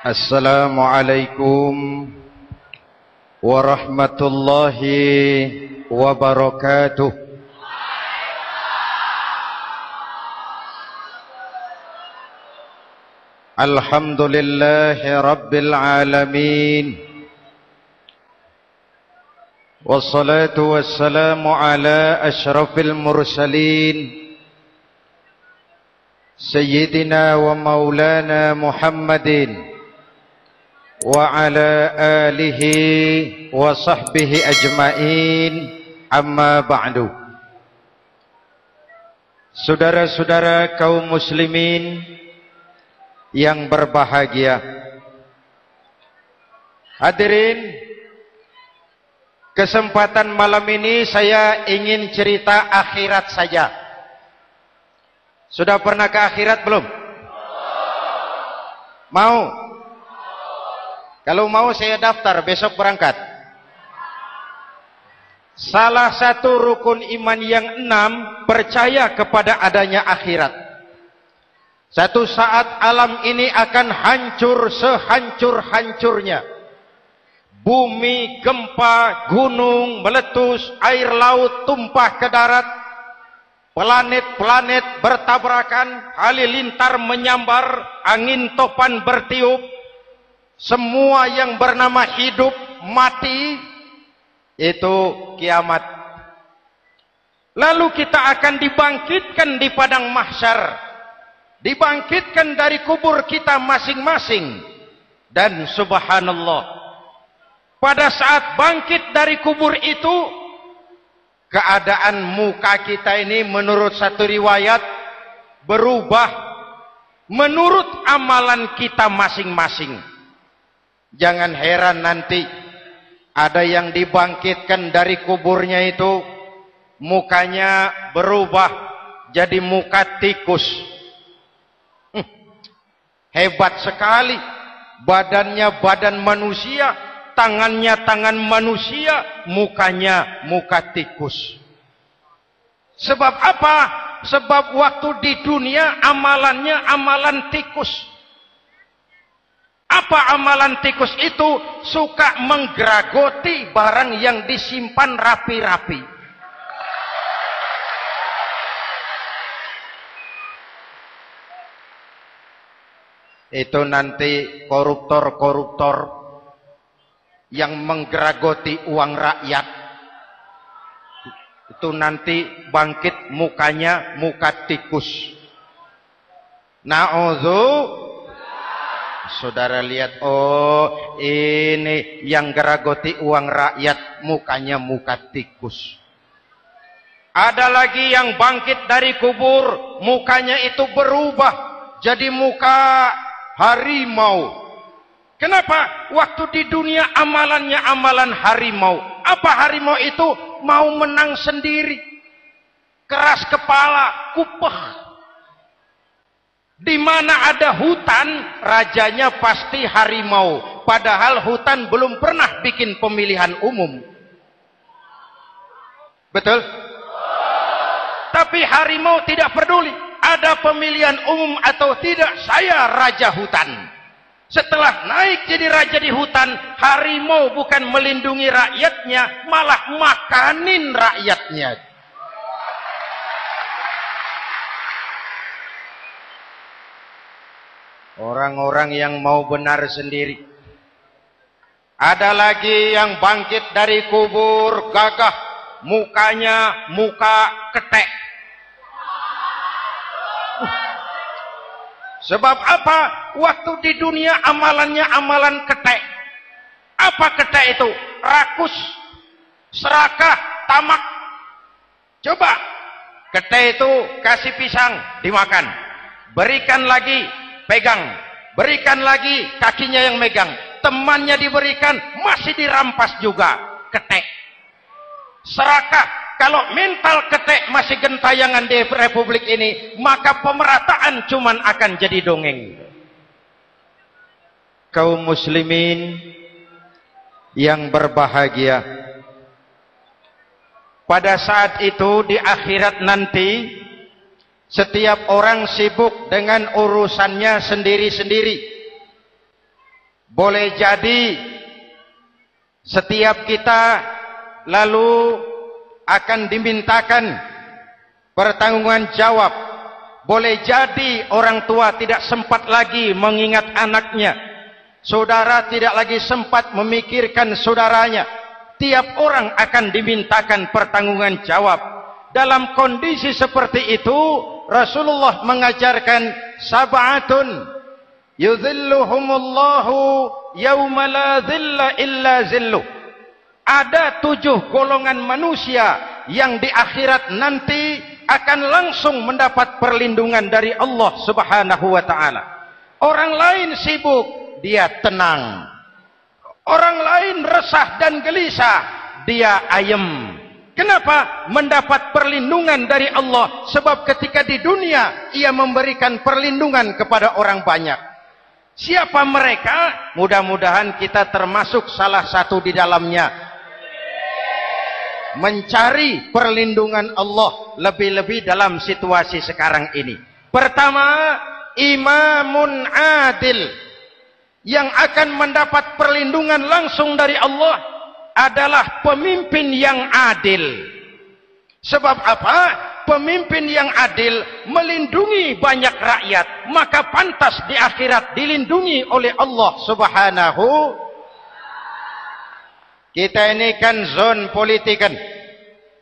Assalamualaikum warahmatullahi wabarakatuh. Alhamdulillahi rabbil alamin. Wassalatu wassalamu ala asyrafil mursalin Sayyidina wa maulana Muhammadin wa ala alihi wa sahbihi ajma'in, amma ba'du. Saudara-saudara kaum muslimin yang berbahagia, hadirin, kesempatan malam ini saya ingin cerita akhirat saja. Sudah pernah ke akhirat belum? Mau? Kalau mau saya daftar, besok berangkat. Salah satu rukun iman yang 6, percaya kepada adanya akhirat. Satu saat alam ini akan hancur sehancur-hancurnya. Bumi, gempa, gunung, meletus, air laut tumpah ke darat. Planet-planet bertabrakan, halilintar menyambar, angin topan bertiup. Semua yang bernama hidup mati, itu kiamat. Lalu kita akan dibangkitkan di padang mahsyar, dibangkitkan dari kubur kita masing-masing. Dan subhanallah, pada saat bangkit dari kubur itu, keadaan muka kita ini menurut satu riwayat berubah menurut amalan kita masing-masing. Jangan heran nanti ada yang dibangkitkan dari kuburnya itu mukanya berubah jadi muka tikus. Hebat sekali. Badannya badan manusia, tangannya tangan manusia, mukanya muka tikus. Sebab apa? Sebab waktu di dunia amalannya amalan tikus. Apa amalan tikus itu? Suka menggeragoti barang yang disimpan rapi-rapi. Itu nanti koruptor-koruptor yang menggeragoti uang rakyat, itu nanti bangkit mukanya muka tikus. Na'udzu. Saudara lihat, oh ini yang geragoti uang rakyat mukanya muka tikus. Ada lagi yang bangkit dari kubur, mukanya itu berubah jadi muka harimau. Kenapa? Waktu di dunia amalannya amalan harimau. Apa harimau itu? Mau menang sendiri, keras kepala, kupeh. Di mana ada hutan, rajanya pasti harimau. Padahal hutan belum pernah bikin pemilihan umum. Betul? Tapi harimau tidak peduli ada pemilihan umum atau tidak, saya raja hutan. Setelah naik jadi raja di hutan, harimau bukan melindungi rakyatnya, malah makanin rakyatnya. Orang-orang yang mau benar sendiri. Ada lagi yang bangkit dari kubur gagah, mukanya muka ketek. Sebab apa? Waktu di dunia amalannya amalan ketek. Apa ketek itu? Rakus, serakah, tamak. Coba, ketek itu kasih pisang, dimakan. Berikan lagi, pegang. Berikan lagi, kakinya yang megang. Temannya diberikan, masih dirampas juga. Ketek. Serakah. Kalau mental ketek masih gentayangan di republik ini, maka pemerataan cuman akan jadi dongeng. Kaum muslimin yang berbahagia, pada saat itu di akhirat nanti, setiap orang sibuk dengan urusannya sendiri-sendiri. boleh jadi setiap kita lalu akan dimintakan pertanggungjawaban jawab. Boleh jadi orang tua tidak sempat lagi mengingat anaknya, saudara tidak lagi sempat memikirkan saudaranya. Tiap orang akan dimintakan pertanggungjawaban jawab. Dalam kondisi seperti itu, Rasulullah mengajarkan sab'atun yudhilluhumullahu yawma la dhilla illa zilluh. Ada 7 golongan manusia yang di akhirat nanti akan langsung mendapat perlindungan dari Allah Subhanahu wa taala. Orang lain sibuk, dia tenang. Orang lain resah dan gelisah, dia ayem. Kenapa? Mendapat perlindungan dari Allah. Sebab ketika di dunia ia memberikan perlindungan kepada orang banyak. Siapa mereka? Mudah-mudahan kita termasuk salah satu di dalamnya. Mencari perlindungan Allah lebih-lebih dalam situasi sekarang ini. Pertama, imamun adil. Yang akan mendapat perlindungan langsung dari Allah adalah pemimpin yang adil. Sebab apa? Pemimpin yang adil melindungi banyak rakyat, maka pantas di akhirat dilindungi oleh Allah Subhanahu. Kita ini kan zon politikan.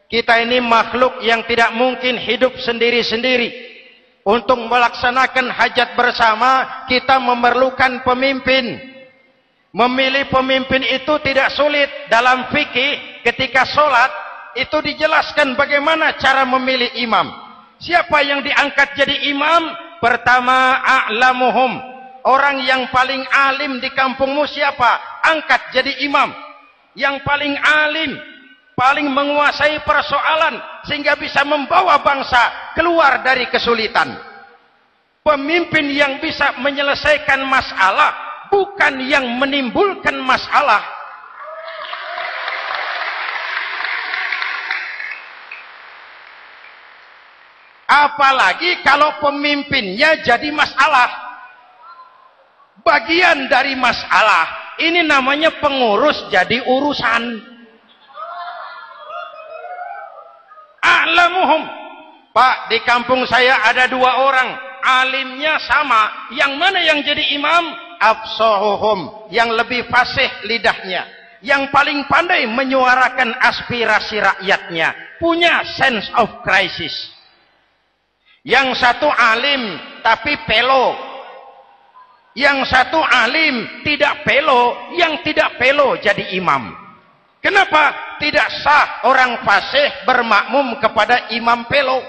Kita ini makhluk yang tidak mungkin hidup sendiri-sendiri. Untuk melaksanakan hajat bersama, kita memerlukan pemimpin. Memilih pemimpin itu tidak sulit. Dalam fikih, ketika sholat, itu dijelaskan bagaimana cara memilih imam. Siapa yang diangkat jadi imam? Pertama, a'lamuhum. Orang yang paling alim di kampungmu siapa? Angkat jadi imam. Yang paling alim, paling menguasai persoalan sehingga bisa membawa bangsa keluar dari kesulitan. Pemimpin yang bisa menyelesaikan masalah, bukan yang menimbulkan masalah. Apalagi kalau pemimpinnya jadi masalah, bagian dari masalah. Ini namanya pengurus jadi urusan. A'lamuhum. Pak, di kampung saya ada 2 orang, alimnya sama. Yang mana yang jadi imam? Afsahuhum, yang lebih fasih lidahnya, yang paling pandai menyuarakan aspirasi rakyatnya, punya sense of crisis. Yang satu alim tapi pelo. Yang satu alim tidak pelo, yang tidak pelo jadi imam. Kenapa? Tidak sah orang fasih bermakmum kepada imam pelo.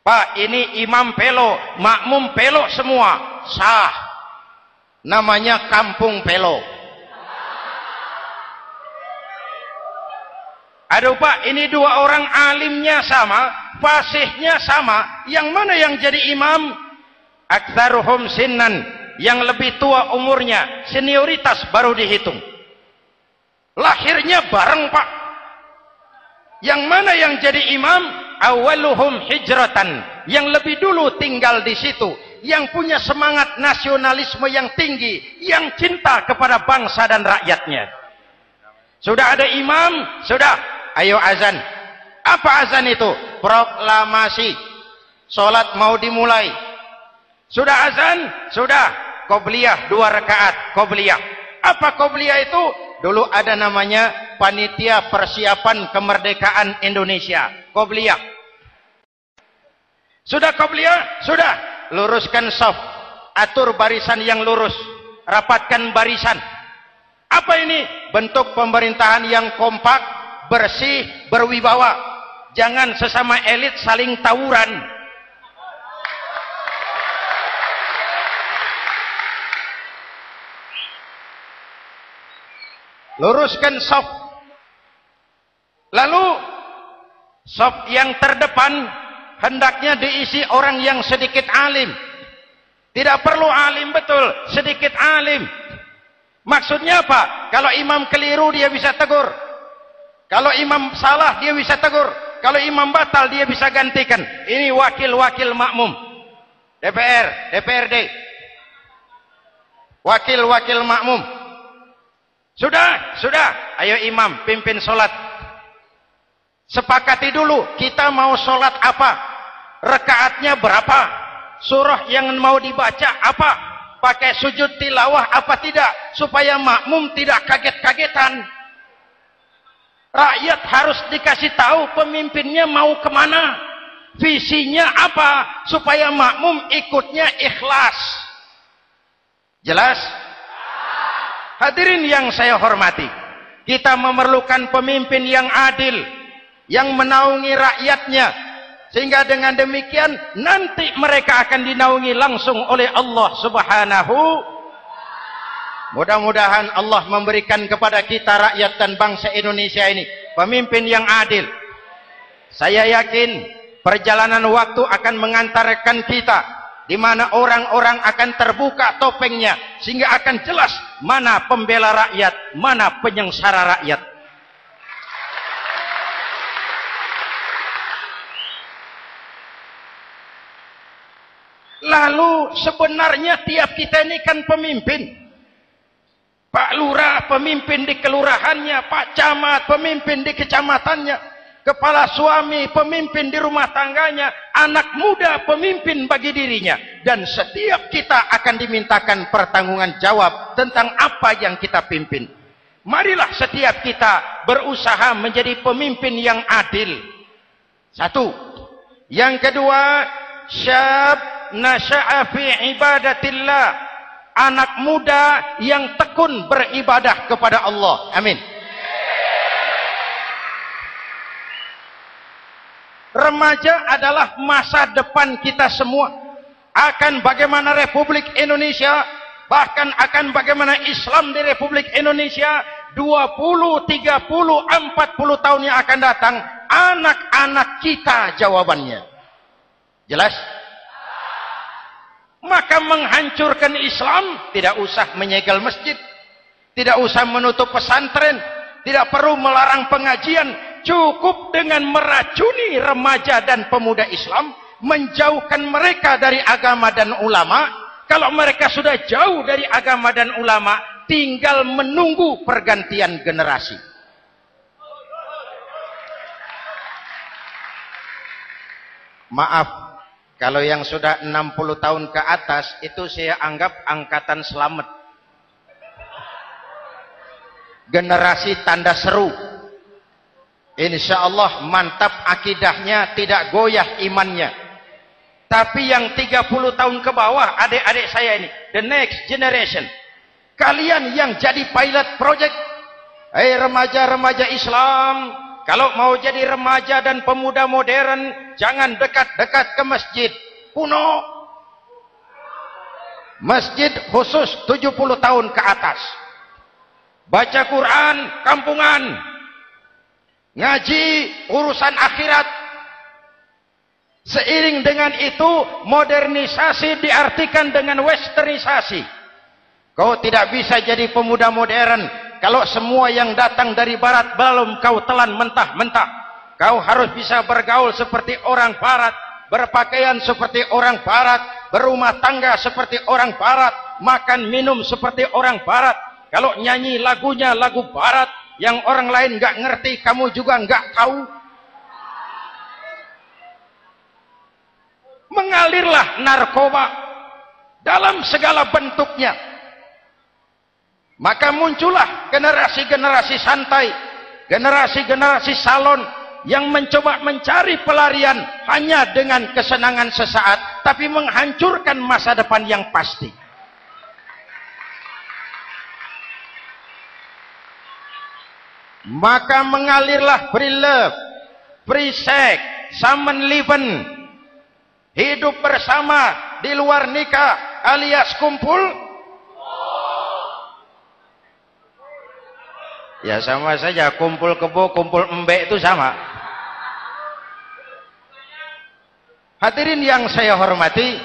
Pak, ini imam pelo, makmum pelo semua. Sah. Namanya kampung pelo. Aduh Pak, ini 2 orang alimnya sama, fasihnya sama. Yang mana yang jadi imam? Aktsaruhum sinnan, yang lebih tua umurnya, senioritas baru dihitung. Lahirnya bareng Pak. Yang mana yang jadi imam? Awaluhum hijratan, yang lebih dulu tinggal di situ, yang punya semangat nasionalisme yang tinggi, yang cinta kepada bangsa dan rakyatnya. Sudah ada imam, sudah, ayo azan. Apa azan itu? Proklamasi. Salat mau dimulai. Sudah azan? Sudah. Qobliyah 2 rakaat. Qobliyah. Apa qobliyah itu? Dulu ada namanya Panitia Persiapan Kemerdekaan Indonesia. Qobliyah. Sudah qobliyah? Sudah. Luruskan shaf. Atur barisan yang lurus. Rapatkan barisan. Apa ini? Bentuk pemerintahan yang kompak, bersih, berwibawa. Jangan sesama elit saling tawuran. Luruskan shaf. Lalu shaf yang terdepan hendaknya diisi orang yang sedikit alim. Tidak perlu alim betul, sedikit alim. Maksudnya apa? Kalau imam keliru dia bisa tegur. Kalau imam salah dia bisa tegur. Kalau imam batal dia bisa gantikan. Ini wakil-wakil makmum. DPR, DPRD. wakil-wakil makmum. Sudah. Ayo imam, pimpin sholat. Sepakati dulu, kita mau sholat apa? Rakaatnya berapa? Surah yang mau dibaca apa? Pakai sujud tilawah apa tidak? Supaya makmum tidak kaget-kagetan. Rakyat harus dikasih tahu pemimpinnya mau kemana, visinya apa, supaya makmum ikutnya ikhlas. Jelas? Hadirin yang saya hormati, kita memerlukan pemimpin yang adil, yang menaungi rakyatnya, sehingga dengan demikian nanti mereka akan dinaungi langsung oleh Allah Subhanahu. Mudah-mudahan Allah memberikan kepada kita rakyat dan bangsa Indonesia ini pemimpin yang adil. Saya yakin perjalanan waktu akan mengantarkan kita di mana orang-orang akan terbuka topengnya, sehingga akan jelas mana pembela rakyat, mana penyengsara rakyat. Lalu sebenarnya tiap kita ini kan pemimpin. Pak Lurah pemimpin di kelurahannya, Pak Camat pemimpin di kecamatannya, kepala suami pemimpin di rumah tangganya, anak muda pemimpin bagi dirinya. Dan setiap kita akan dimintakan pertanggungan jawab tentang apa yang kita pimpin. Marilah setiap kita berusaha menjadi pemimpin yang adil. Satu. Yang kedua, syab nasya'a fi ibadatillah, anak muda yang tekun beribadah kepada Allah. Amin. Remaja adalah masa depan kita semua. Akan bagaimana Republik Indonesia, bahkan akan bagaimana Islam di Republik Indonesia 20, 30, 40 tahun yang akan datang, anak-anak kita jawabannya. Jelas? Maka menghancurkan Islam tidak usah menyegel masjid, tidak usah menutup pesantren, tidak perlu melarang pengajian, cukup dengan meracuni remaja dan pemuda Islam, menjauhkan mereka dari agama dan ulama. Kalau mereka sudah jauh dari agama dan ulama, tinggal menunggu pergantian generasi. Maaf, kalau yang sudah 60 tahun ke atas, itu saya anggap angkatan selamat. Generasi tanda seru. Insya Allah mantap akidahnya, tidak goyah imannya. Tapi yang 30 tahun ke bawah, adik-adik saya ini, the next generation. Kalian yang jadi pilot project. Remaja-remaja Islam, kalau mau jadi remaja dan pemuda modern, jangan dekat-dekat ke masjid kuno. Masjid khusus 70 tahun ke atas. Baca Quran kampungan. Ngaji urusan akhirat. Seiring dengan itu, modernisasi diartikan dengan westernisasi. Kau tidak bisa jadi pemuda modern kalau semua yang datang dari barat belum kau telan mentah-mentah. Kau harus bisa bergaul seperti orang barat, berpakaian seperti orang barat, berumah tangga seperti orang barat, makan minum seperti orang barat. Kalau nyanyi lagunya lagu barat yang orang lain nggak ngerti, kamu juga nggak tahu. Mengalirlah narkoba dalam segala bentuknya. Maka muncullah generasi-generasi santai, generasi-generasi salon yang mencoba mencari pelarian hanya dengan kesenangan sesaat, tapi menghancurkan masa depan yang pasti. Maka mengalirlah free love, free sex, Samenleben, hidup bersama di luar nikah alias kumpul. Ya sama saja, kumpul kebo, kumpul embek itu sama. Hadirin yang saya hormati,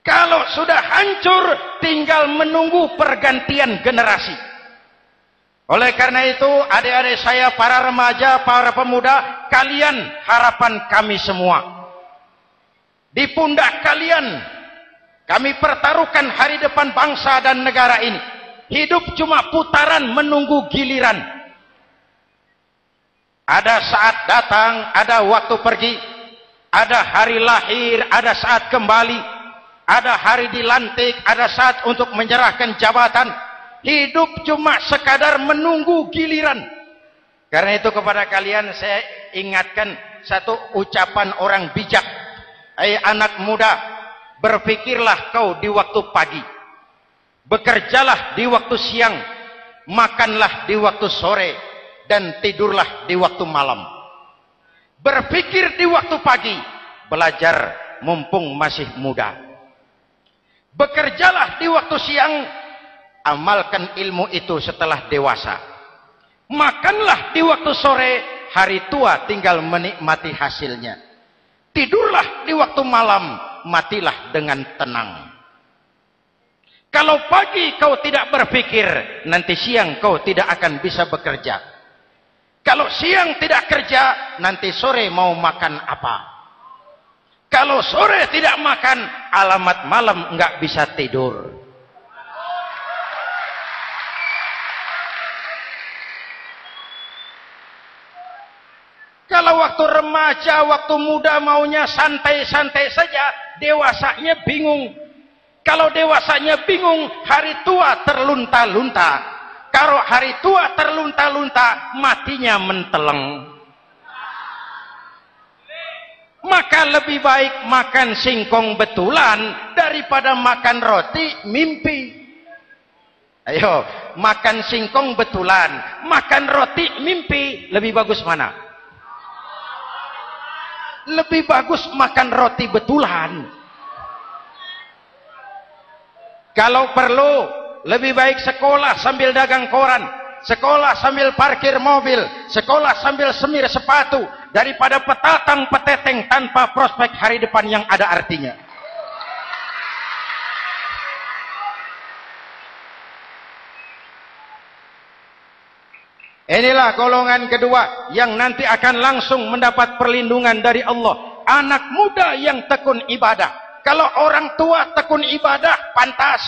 kalau sudah hancur tinggal menunggu pergantian generasi. Oleh karena itu, adik-adik saya, para remaja, para pemuda, kalian harapan kami semua. Di pundak kalian Kami pertaruhkan hari depan bangsa dan negara ini. Hidup cuma putaran menunggu giliran. Ada saat datang, ada waktu pergi. Ada hari lahir, ada saat kembali. Ada hari dilantik, ada saat untuk menyerahkan jabatan. Hidup cuma sekadar menunggu giliran. Karena itu kepada kalian saya ingatkan satu ucapan orang bijak. Hai anak muda, berpikirlah kau di waktu pagi. Bekerjalah di waktu siang. Makanlah di waktu sore. Dan tidurlah di waktu malam. Berpikir di waktu pagi. Belajar mumpung masih muda. Bekerjalah di waktu siang. Amalkan ilmu itu setelah dewasa. Makanlah di waktu sore. Hari tua tinggal menikmati hasilnya. Tidurlah di waktu malam. Matilah dengan tenang. Kalau pagi kau tidak berpikir, nanti siang kau tidak akan bisa bekerja. Kalau siang tidak kerja, nanti sore mau makan apa? Kalau sore tidak makan, alamat malam enggak bisa tidur. Kalau waktu remaja, waktu muda maunya santai-santai saja, dewasanya bingung. Kalau dewasanya bingung, hari tua terlunta-lunta. Kalau hari tua terlunta-lunta, matinya menteleng. Maka lebih baik makan singkong betulan daripada makan roti mimpi. Ayo, makan singkong betulan, makan roti mimpi, lebih bagus mana? Lebih bagus makan roti betulan. Kalau perlu, lebih baik sekolah sambil dagang koran, sekolah sambil parkir mobil, sekolah sambil semir sepatu, daripada petatang peteteng tanpa prospek hari depan yang ada artinya. Inilah golongan kedua yang nanti akan langsung mendapat perlindungan dari Allah. Anak muda yang tekun ibadah. Kalau orang tua tekun ibadah, pantas.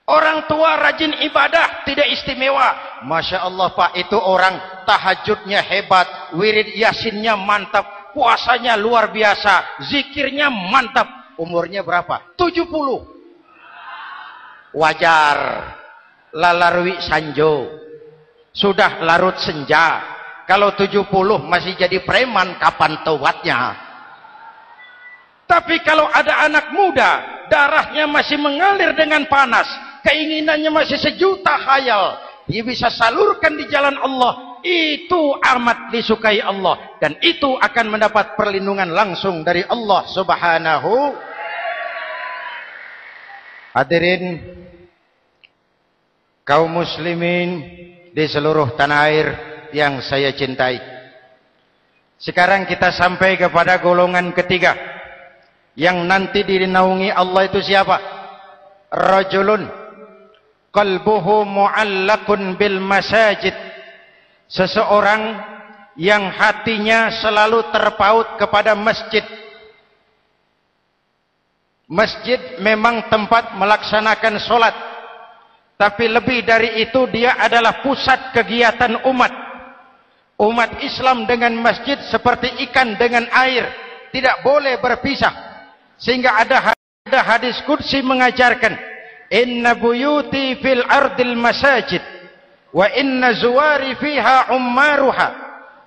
Orang tua rajin ibadah, tidak istimewa. Masya Allah Pak, itu orang tahajudnya hebat, wirid yasinnya mantap, puasanya luar biasa, zikirnya mantap. Umurnya berapa? 70. Wajar. Lalarwi sanjo. Sudah larut senja. Kalau 70 masih jadi preman, kapan taubatnya? Tapi kalau ada anak muda, darahnya masih mengalir dengan panas, keinginannya masih sejuta khayal, dia bisa salurkan di jalan Allah, itu amat disukai Allah, dan itu akan mendapat perlindungan langsung dari Allah Subhanahu. Hadirin kaum muslimin di seluruh tanah air yang saya cintai, sekarang kita sampai kepada golongan ketiga yang nanti dinaungi Allah. Itu siapa? Rajulun qalbuhu mu'allakun bil masajid. Seseorang yang hatinya selalu terpaut kepada masjid. Masjid memang tempat melaksanakan solat, tapi lebih dari itu dia adalah pusat kegiatan umat. Umat Islam dengan masjid seperti ikan dengan air, tidak boleh berpisah. Sehingga ada hadis qudsi mengajarkan, inna buyuti fil ardil masajid wa inna zuwari fiha ummaruha.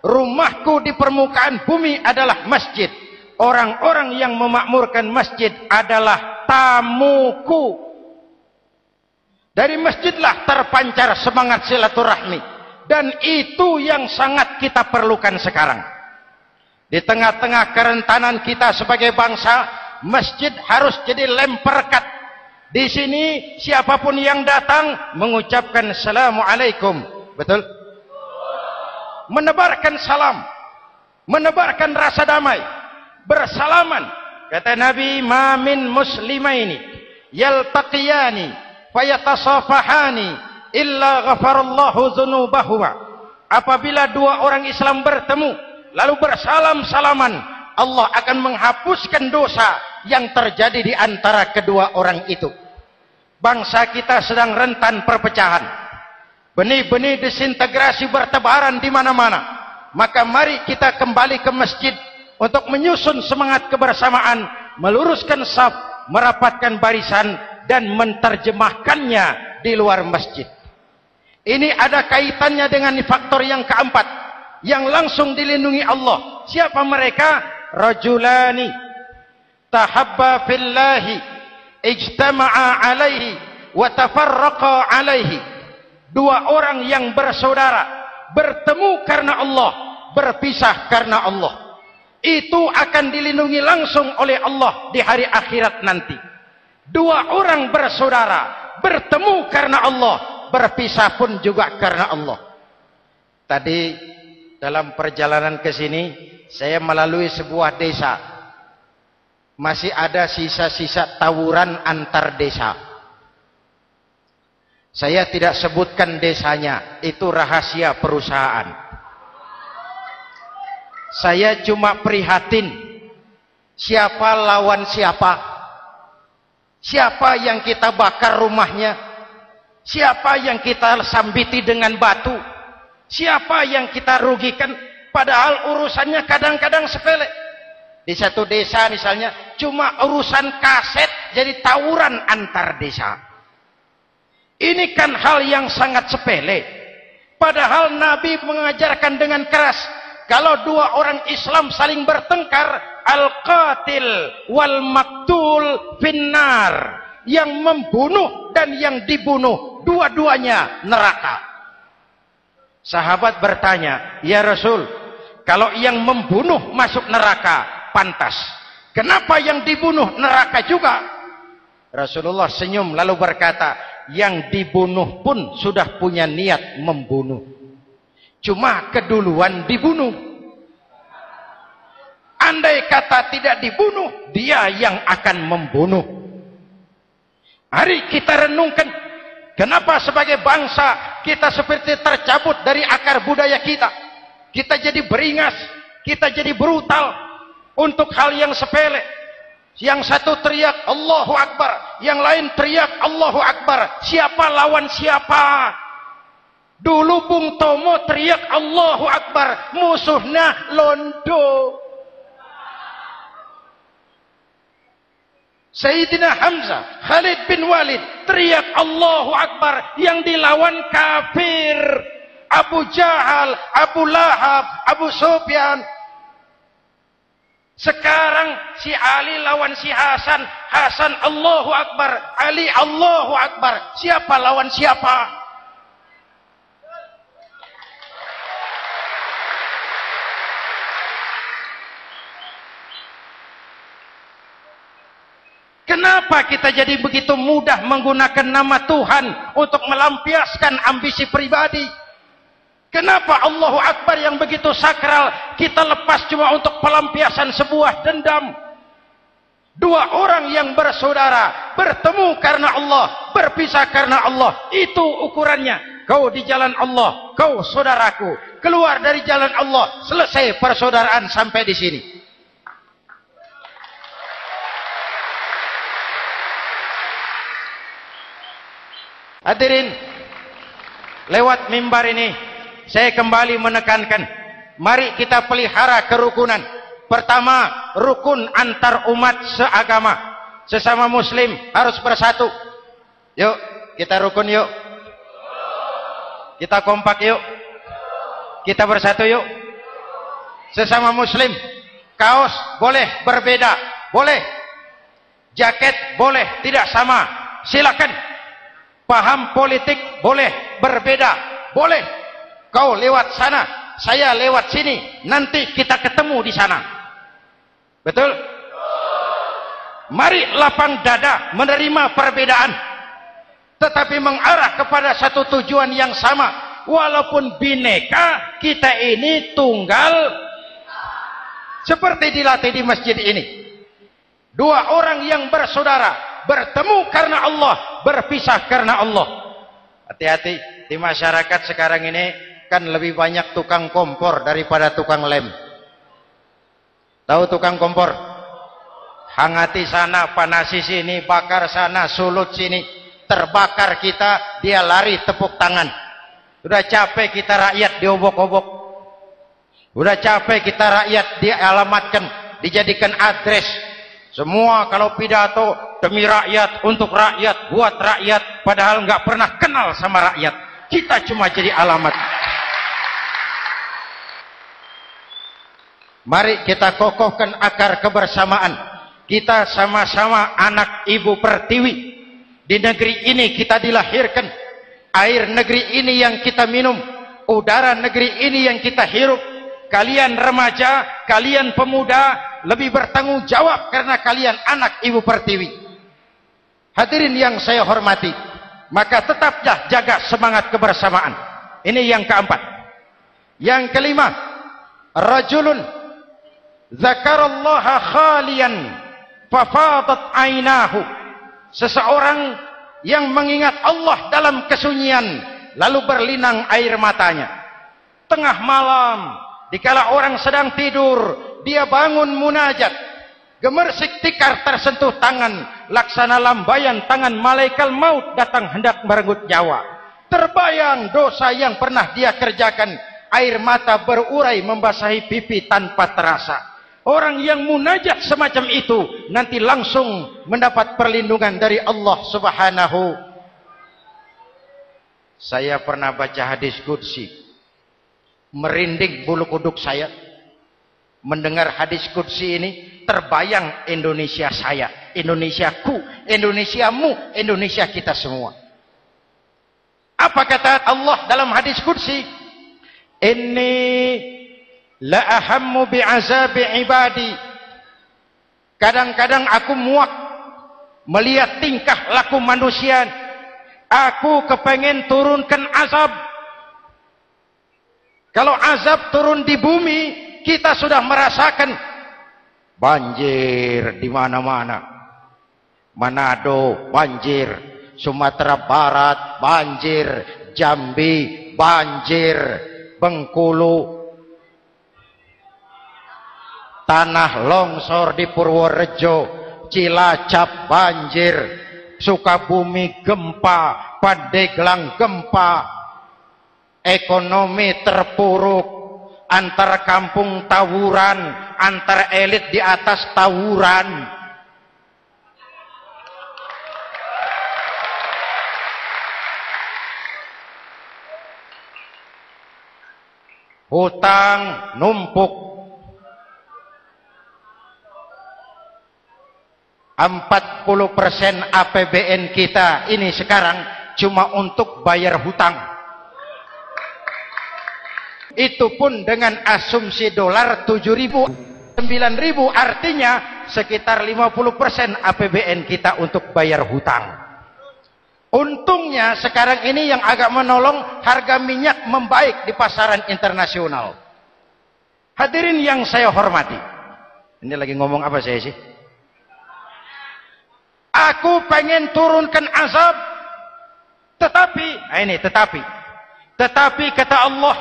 Rumahku di permukaan bumi adalah masjid. Orang-orang yang memakmurkan masjid adalah tamuku. Dari masjidlah terpancar semangat silaturahmi, dan itu yang sangat kita perlukan sekarang. Di tengah-tengah kerentanan kita sebagai bangsa, masjid harus jadi lem perekat. Di sini siapapun yang datang mengucapkan assalamualaikum, betul? Menebarkan salam, menebarkan rasa damai, bersalaman. Kata Nabi, ma min muslimaini yaltaqiyani fayatasafahani illa ghafarallahu dzunubahuma. Apabila dua orang Islam bertemu lalu bersalam-salaman, Allah akan menghapuskan dosa yang terjadi di antara kedua orang itu. Bangsa kita sedang rentan perpecahan. Benih-benih disintegrasi bertebaran di mana-mana. Maka mari kita kembali ke masjid untuk menyusun semangat kebersamaan, meluruskan saf, merapatkan barisan, dan menerjemahkannya di luar masjid. Ini ada kaitannya dengan faktor yang keempat, yang langsung dilindungi Allah. Siapa mereka? Rajulani tahabba fillahi ijtama'a alaihi wa tafarraqa alaihi. Dua orang yang bersaudara, bertemu karena Allah, berpisah karena Allah. Itu akan dilindungi langsung oleh Allah di hari akhirat nanti. Dua orang bersaudara, bertemu karena Allah, berpisah pun juga karena Allah. Tadi dalam perjalanan ke sini, saya melalui sebuah desa. Masih ada sisa-sisa tawuran antar desa. Saya tidak sebutkan desanya, itu rahasia perusahaan. Saya cuma prihatin, siapa lawan siapa, siapa yang kita bakar rumahnya, siapa yang kita sambiti dengan batu, siapa yang kita rugikan, padahal urusannya kadang-kadang sepele. Di satu desa misalnya, cuma urusan kaset jadi tawuran antar desa. Ini kan hal yang sangat sepele. Padahal Nabi mengajarkan dengan keras, kalau dua orang Islam saling bertengkar, al-qatil wal maktul finnar. Yang membunuh dan yang dibunuh, dua-duanya neraka. Sahabat bertanya, ya Rasul, kalau yang membunuh masuk neraka, pantas. Kenapa yang dibunuh neraka juga? Rasulullah senyum lalu berkata, yang dibunuh pun sudah punya niat membunuh. Cuma keduluan dibunuh. Andai kata tidak dibunuh, dia yang akan membunuh. Mari kita renungkan, kenapa sebagai bangsa kita seperti tercabut dari akar budaya kita. Kita jadi beringas, kita jadi brutal untuk hal yang sepele. Yang satu teriak Allahu Akbar, yang lain teriak Allahu Akbar. Siapa lawan siapa? Dulu Bung Tomo teriak Allahu Akbar, musuhnya londo. Sayyidina Hamzah, Khalid bin Walid teriak Allahu Akbar, yang dilawan kafir. Abu Jahal, Abu Lahab, Abu Sufyan. Sekarang si Ali lawan si Hasan, Hasan Allahu Akbar, Ali Allahu Akbar. Siapa lawan siapa? Kenapa kita jadi begitu mudah menggunakan nama Tuhan untuk melampiaskan ambisi pribadi? Kenapa Allahu Akbar yang begitu sakral kita lepas cuma untuk pelampiasan sebuah dendam? Dua orang yang bersaudara, bertemu karena Allah, berpisah karena Allah. Itu ukurannya. Kau di jalan Allah, kau saudaraku. Keluar dari jalan Allah, selesai persaudaraan sampai di sini. Hadirin, lewat mimbar ini saya kembali menekankan, mari kita pelihara kerukunan. Pertama, rukun antar umat seagama. Sesama muslim harus bersatu. Yuk, kita rukun yuk. Kita kompak yuk. Kita bersatu yuk. Sesama muslim, kaos boleh berbeda, boleh. Jaket boleh tidak sama, silakan. Paham politik boleh berbeda, boleh. Kau lewat sana, saya lewat sini, nanti kita ketemu di sana. Betul? Mari lapang dada menerima perbedaan, tetapi mengarah kepada satu tujuan yang sama. Walaupun bineka, kita ini tunggal. Seperti dilatih di masjid ini. Dua orang yang bersaudara, bertemu karena Allah, berpisah karena Allah. Hati-hati, di masyarakat sekarang ini kan lebih banyak tukang kompor daripada tukang lem. Tahu tukang kompor? hangati sana, panasi sini, bakar sana, sulut sini, terbakar kita, dia lari tepuk tangan. Udah capek kita rakyat diobok-obok, udah capek kita rakyat dialamatkan, dijadikan address. Semua kalau pidato demi rakyat, untuk rakyat, buat rakyat, padahal nggak pernah kenal sama rakyat. Kita cuma jadi alamat. Mari kita kokohkan akar kebersamaan. Kita sama-sama anak Ibu Pertiwi. Di negeri ini kita dilahirkan. Air negeri ini yang kita minum. Udara negeri ini yang kita hirup. Kalian remaja, kalian pemuda, lebih bertanggung jawab karena kalian anak Ibu Pertiwi. Hadirin yang saya hormati, maka tetaplah jaga semangat kebersamaan. Ini yang keempat. Yang kelima, rajulun zakarallaha khalian fafadat ainahu. Seseorang yang mengingat Allah dalam kesunyian, lalu berlinang air matanya. Tengah malam, dikala orang sedang tidur, dia bangun munajat, gemersik tikar tersentuh tangan, laksana lambayan tangan malaikat maut datang hendak merenggut nyawa. Terbayang dosa yang pernah dia kerjakan, air mata berurai membasahi pipi tanpa terasa. Orang yang munajat semacam itu nanti langsung mendapat perlindungan dari Allah Subhanahu. Saya pernah baca hadis qudsi, merinding bulu kuduk saya mendengar hadis qudsi ini. Terbayang Indonesia saya, Indonesiaku, Indonesiamu, Indonesia kita semua. Apa kata Allah dalam hadis qudsi? Inni la ahammu bi'azabi ibadi. Kadang-kadang aku muak melihat tingkah laku manusia. Aku kepengen turunkan azab. Kalau azab turun di bumi, kita sudah merasakan banjir di mana-mana. Manado banjir, Sumatera Barat banjir, Jambi banjir, Bengkulu, tanah longsor di Purworejo, Cilacap banjir, Sukabumi gempa, Pandeglang gempa, ekonomi terpuruk, antar kampung tawuran, antar elit di atas tawuran. Hutang numpuk. 40% APBN kita ini sekarang cuma untuk bayar hutang. Itu pun dengan asumsi dolar 7.000, 9.000, artinya sekitar 50% APBN kita untuk bayar hutang. Untungnya sekarang ini yang agak menolong, harga minyak membaik di pasaran internasional. Hadirin yang saya hormati, ini lagi ngomong apa saya sih? Aku pengen turunkan azab, tetapi kata Allah,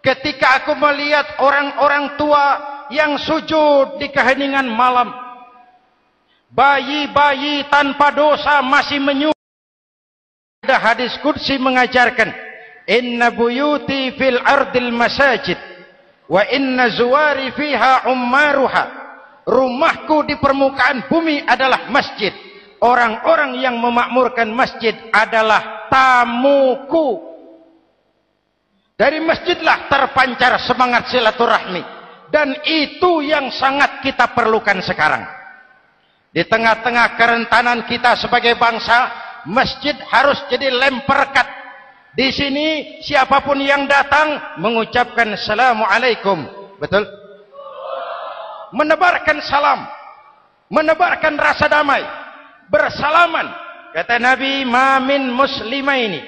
ketika aku melihat orang-orang tua yang sujud di keheningan malam, bayi-bayi tanpa dosa masih menyujud. Ada hadis qudsi mengajarkan, inna buyuti fil ardil masajid wa inna zuwari fiha ummaruha. Rumahku di permukaan bumi adalah masjid. Orang-orang yang memakmurkan masjid adalah tamuku. Dari masjidlah terpancar semangat silaturahmi. Dan itu yang sangat kita perlukan sekarang. Di tengah-tengah kerentanan kita sebagai bangsa, masjid harus jadi lem perekat. Di sini siapapun yang datang mengucapkan assalamualaikum. Betul? Menebarkan salam, menebarkan rasa damai, bersalaman. Kata Nabi, ma min muslimaini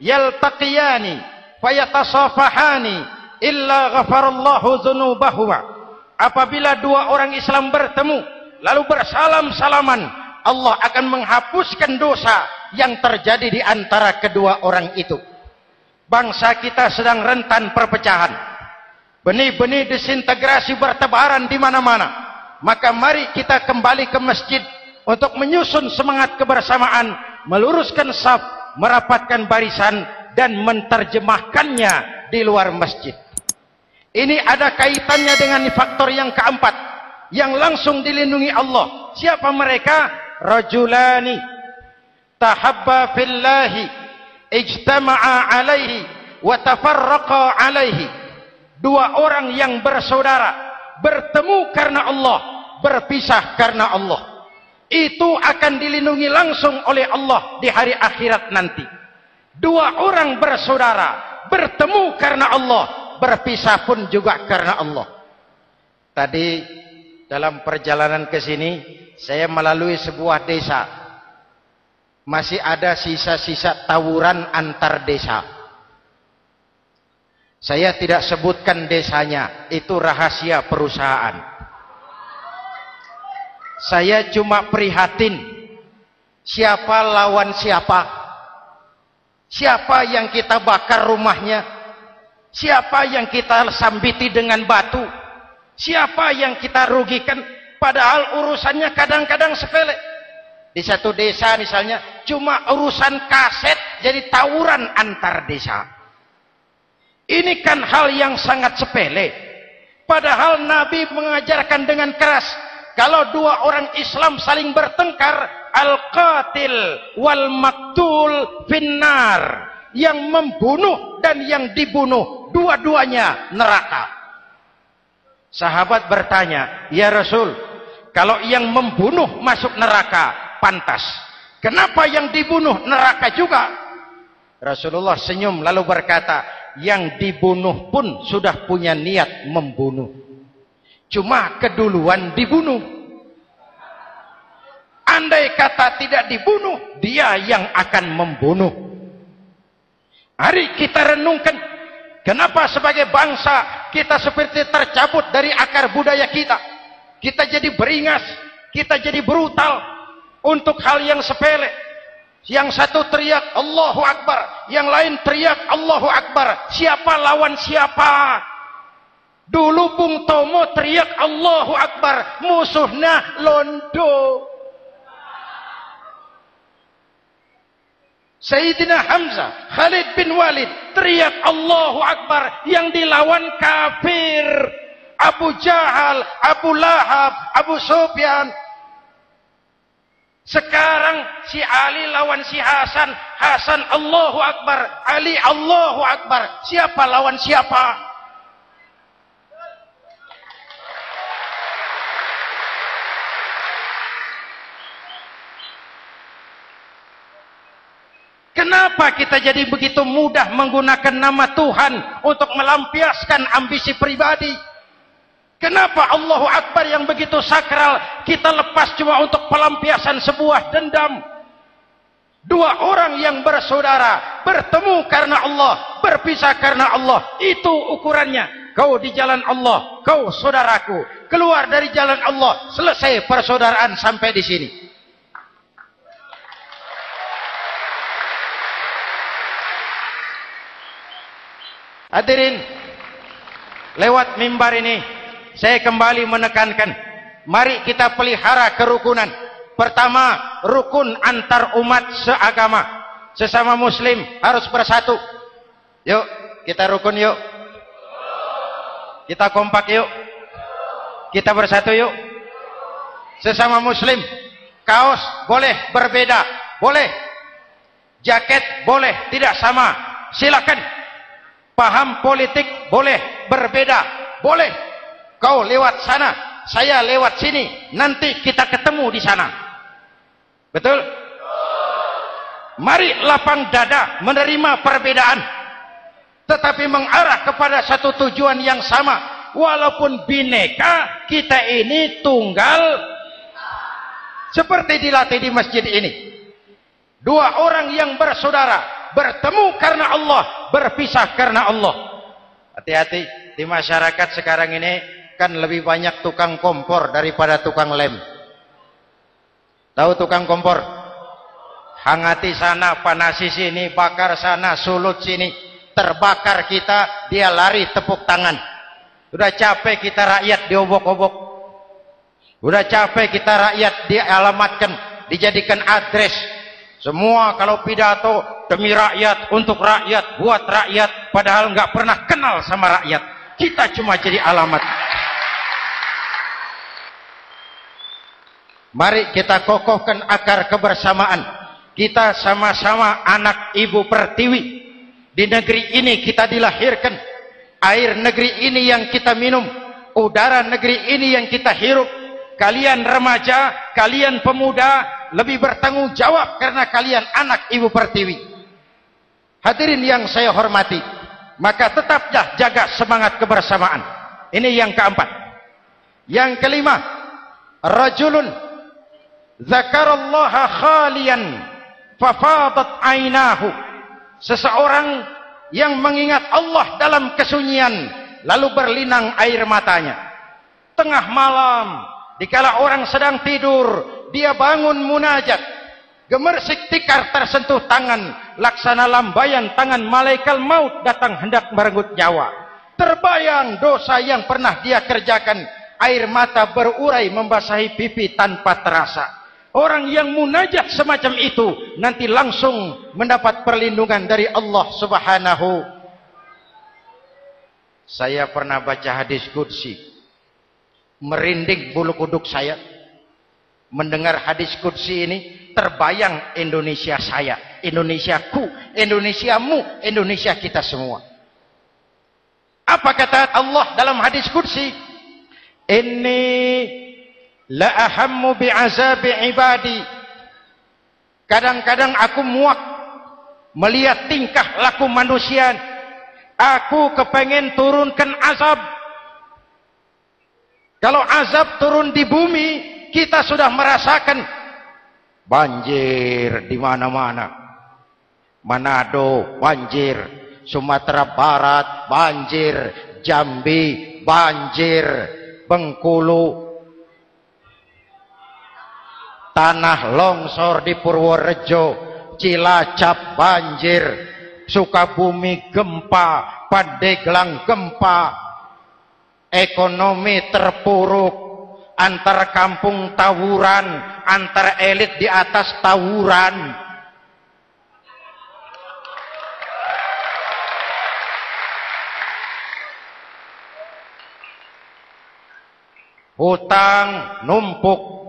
yaltaqiyani fayatasafahani illa ghafarallahu dzunubahuma. Apabila dua orang Islam bertemu lalu bersalam-salaman, Allah akan menghapuskan dosa yang terjadi di antara kedua orang itu. Bangsa kita sedang rentan perpecahan. Benih-benih disintegrasi bertebaran di mana-mana. Maka mari kita kembali ke masjid untuk menyusun semangat kebersamaan, meluruskan saf, merapatkan barisan, dan menerjemahkannya di luar masjid. Ini ada kaitannya dengan faktor yang keempat, yang langsung dilindungi Allah. Siapa mereka? Rajulani tahabba fillahi ijtama'a alaihi wa tafarraqa alaihi. Dua orang yang bersaudara, bertemu karena Allah, berpisah karena Allah. Itu akan dilindungi langsung oleh Allah di hari akhirat nanti. Dua orang bersaudara, bertemu karena Allah, berpisah pun juga karena Allah. Tadi dalam perjalanan ke sini, saya melalui sebuah desa. Masih ada sisa-sisa tawuran antar desa. Saya tidak sebutkan desanya, itu rahasia perusahaan. Saya cuma prihatin, siapa lawan siapa, siapa yang kita bakar rumahnya, siapa yang kita sambiti dengan batu, siapa yang kita rugikan, padahal urusannya kadang-kadang sepele. Di satu desa misalnya, cuma urusan kaset jadi tawuran antar desa. Ini kan hal yang sangat sepele. Padahal Nabi mengajarkan dengan keras, kalau dua orang Islam saling bertengkar, al-qatil wal maktul finnar. Yang membunuh dan yang dibunuh, dua-duanya neraka. Sahabat bertanya, ya Rasul, kalau yang membunuh masuk neraka, pantas. Kenapa yang dibunuh neraka juga? Rasulullah senyum lalu berkata, yang dibunuh pun sudah punya niat membunuh. Cuma keduluan dibunuh. Andai kata tidak dibunuh, dia yang akan membunuh. Mari kita renungkan, kenapa sebagai bangsa kita seperti tercabut dari akar budaya kita. Kita jadi beringas, kita jadi brutal untuk hal yang sepele. Yang satu teriak Allahu Akbar, yang lain teriak Allahu Akbar. Siapa lawan siapa? Dulu Bung Tomo teriak Allahu Akbar, musuhnya londo. Sayyidina Hamzah, Khalid bin Walid teriak Allahu Akbar, yang dilawan kafir. Abu Jahal, Abu Lahab, Abu Sufyan. Sekarang si Ali lawan si Hasan, Hasan Allahu Akbar, Ali Allahu Akbar. Siapa lawan siapa? Kenapa kita jadi begitu mudah menggunakan nama Tuhan untuk melampiaskan ambisi pribadi? Kenapa Allahu Akbar yang begitu sakral kita lepas cuma untuk pelampiasan sebuah dendam? Dua orang yang bersaudara, bertemu karena Allah, berpisah karena Allah. Itu ukurannya. Kau di jalan Allah, kau saudaraku. Keluar dari jalan Allah, selesai persaudaraan sampai di sini. Hadirin, lewat mimbar ini saya kembali menekankan, mari kita pelihara kerukunan. Pertama, rukun antar umat seagama. Sesama muslim harus bersatu. Yuk, kita rukun yuk. Kita kompak yuk. Kita bersatu yuk. Sesama muslim, kaos boleh berbeda, boleh. Jaket boleh tidak sama, silakan. Paham politik boleh berbeda, boleh. Kau lewat sana, saya lewat sini, nanti kita ketemu di sana. Betul? Mari lapang dada menerima perbedaan, tetapi mengarah kepada satu tujuan yang sama. Walaupun bineka, kita ini tunggal. Seperti dilatih di masjid ini. Dua orang yang bersaudara, bertemu karena Allah, berpisah karena Allah. Hati-hati, di masyarakat sekarang ini kan lebih banyak tukang kompor daripada tukang lem. Tahu tukang kompor? Hangati sana, panasi sini, bakar sana, sulut sini. Terbakar kita, dia lari tepuk tangan. Sudah capek kita rakyat diobok-obok. Udah capek kita rakyat dialamatkan, dijadikan address. Semua kalau pidato demi rakyat, untuk rakyat, buat rakyat, padahal nggak pernah kenal sama rakyat. Kita cuma jadi alamat. Mari kita kokohkan akar kebersamaan. Kita sama-sama anak Ibu Pertiwi. Di negeri ini kita dilahirkan. Air negeri ini yang kita minum. Udara negeri ini yang kita hirup. Kalian remaja, kalian pemuda lebih bertanggung jawab karena kalian anak Ibu Pertiwi. Hadirin yang saya hormati, maka tetaplah jaga semangat kebersamaan. Ini yang keempat. Yang kelima, rajulun zakarallaha khalian fafadat ainahu. Seseorang yang mengingat Allah dalam kesunyian lalu berlinang air matanya. Tengah malam, dikala orang sedang tidur, dia bangun munajat. Gemersik tikar tersentuh tangan, laksana lambaian tangan malaikat maut datang hendak merenggut nyawa. Terbayang dosa yang pernah dia kerjakan, air mata berurai membasahi pipi tanpa terasa. Orang yang munajat semacam itu nanti langsung mendapat perlindungan dari Allah Subhanahu. Saya pernah baca hadis qudsi, merinding bulu kuduk saya mendengar hadis qudsi ini. Terbayang Indonesia saya, Indonesiaku, Indonesiamu, Indonesia kita semua. Apa kata Allah dalam hadis qudsi? Inni la ahammu bi'azabi ibadi. Kadang-kadang aku muak melihat tingkah laku manusia. Aku kepengen turunkan azab. Kalau azab turun di bumi, kita sudah merasakan banjir di mana-mana. Manado banjir, Sumatera Barat banjir, Jambi banjir, Bengkulu, tanah longsor di Purworejo, Cilacap banjir, Sukabumi gempa, Pandeglang gempa, ekonomi terpuruk, antar kampung tawuran, antar elit di atas tawuran. Hutang numpuk.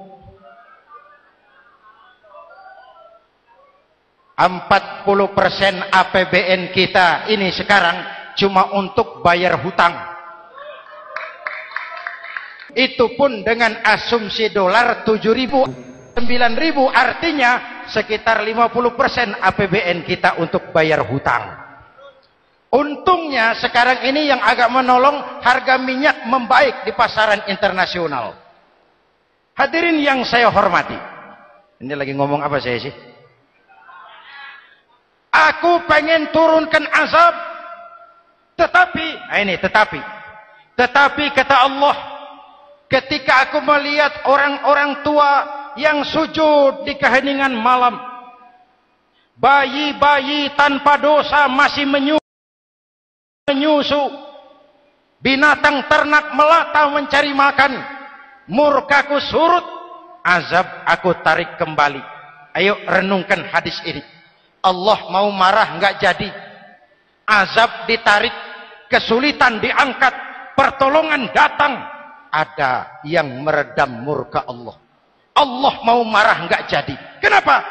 40% APBN kita ini sekarang cuma untuk bayar hutang. Itu pun dengan asumsi dolar 7.000, 9.000, artinya sekitar 50% APBN kita untuk bayar hutang. Untungnya sekarang ini yang agak menolong, harga minyak membaik di pasaran internasional. Hadirin yang saya hormati, ini lagi ngomong apa saya sih? Aku pengen turunkan azab, tetapi kata Allah, ketika aku melihat orang-orang tua yang sujud di keheningan malam, bayi-bayi tanpa dosa masih menyusu, binatang ternak melata mencari makan, murkaku surut, azab aku tarik kembali. Ayo renungkan hadis ini. Allah mau marah nggak jadi, azab ditarik, kesulitan diangkat, pertolongan datang. Ada yang meredam murka Allah. Allah mau marah nggak jadi. Kenapa?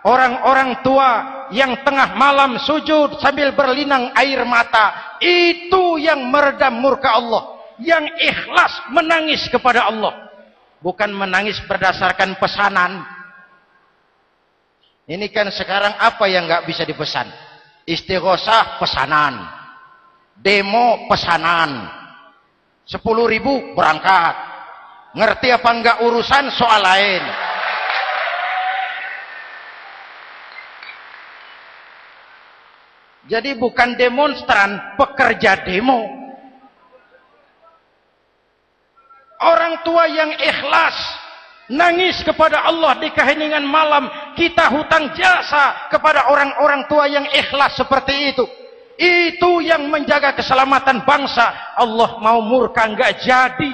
Orang-orang tua yang tengah malam sujud sambil berlinang air mata, itu yang meredam murka Allah. Yang ikhlas menangis kepada Allah, bukan menangis berdasarkan pesanan. Ini kan sekarang apa yang nggak bisa dipesan? Istighosah pesanan, demo pesanan, 10.000 berangkat. Ngerti apa enggak urusan soal lain. Jadi bukan demonstran, pekerja demo. Orang tua yang ikhlas nangis kepada Allah di keheningan malam, kita hutang jasa kepada orang-orang tua yang ikhlas seperti itu. Itu yang menjaga keselamatan bangsa. Allah mau murka nggak jadi.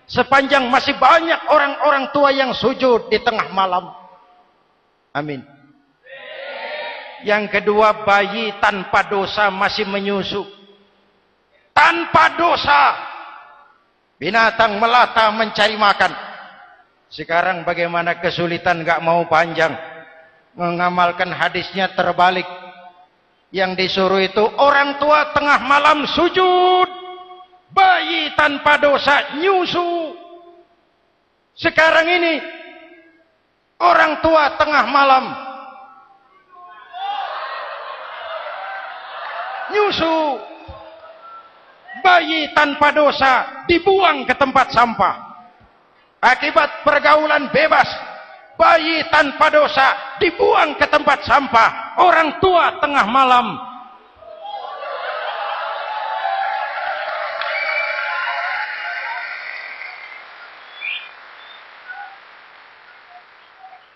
sepanjang masih banyak orang-orang tua yang sujud di tengah malam. Amin. Yang kedua, bayi tanpa dosa masih menyusu. Tanpa dosa. Binatang melata mencari makan. Sekarang bagaimana kesulitan, gak mau panjang. Mengamalkan hadisnya terbalik. Yang disuruh itu orang tua tengah malam sujud. Bayi tanpa dosa nyusu. Sekarang ini orang tua tengah malam nyusu. Bayi tanpa dosa dibuang ke tempat sampah. Akibat pergaulan bebas, bayi tanpa dosa dibuang ke tempat sampah. Orang tua tengah malam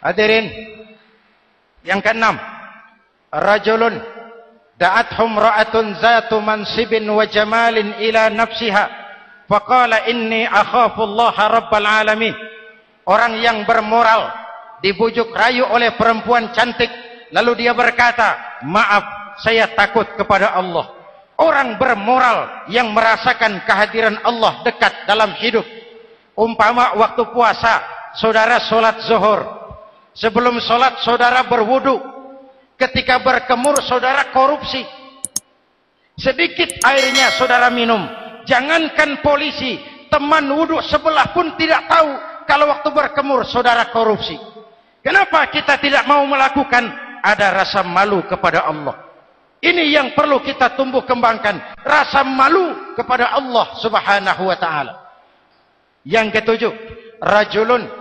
hadirin. Yang keenam, rajulun da'athum ra'atun zatu mansibin wa jamalin ila nafsiha faqala inni akhafu Allah rabbal alamin. Orang yang bermoral dibujuk rayu oleh perempuan cantik, lalu dia berkata, maaf, saya takut kepada Allah. Orang bermoral yang merasakan kehadiran Allah dekat dalam hidup. Umpama waktu puasa, saudara sholat zuhur. Sebelum sholat saudara berwudu. Ketika berkemur saudara korupsi. Sedikit airnya saudara minum. Jangankan polisi, teman wudu sebelah pun tidak tahu kalau waktu berkemur saudara korupsi. Kenapa kita tidak mau melakukan? Ada rasa malu kepada Allah. Ini yang perlu kita tumbuh kembangkan, rasa malu kepada Allah Subhanahu wa taala. Yang ketujuh, rajulun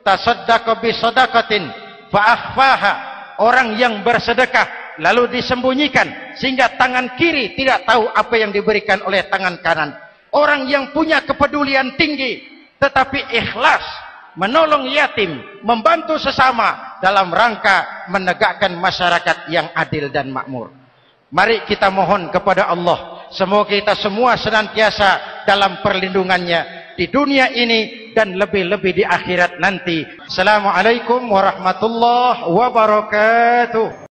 tasaddaqa bi shadaqatin fa akhfaha. Orang yang bersedekah lalu disembunyikan sehingga tangan kiri tidak tahu apa yang diberikan oleh tangan kanan. Orang yang punya kepedulian tinggi tetapi ikhlas menolong yatim, membantu sesama dalam rangka menegakkan masyarakat yang adil dan makmur. Mari kita mohon kepada Allah, semoga kita semua senantiasa dalam perlindungannya di dunia ini dan lebih-lebih di akhirat nanti. Assalamualaikum warahmatullahi wabarakatuh.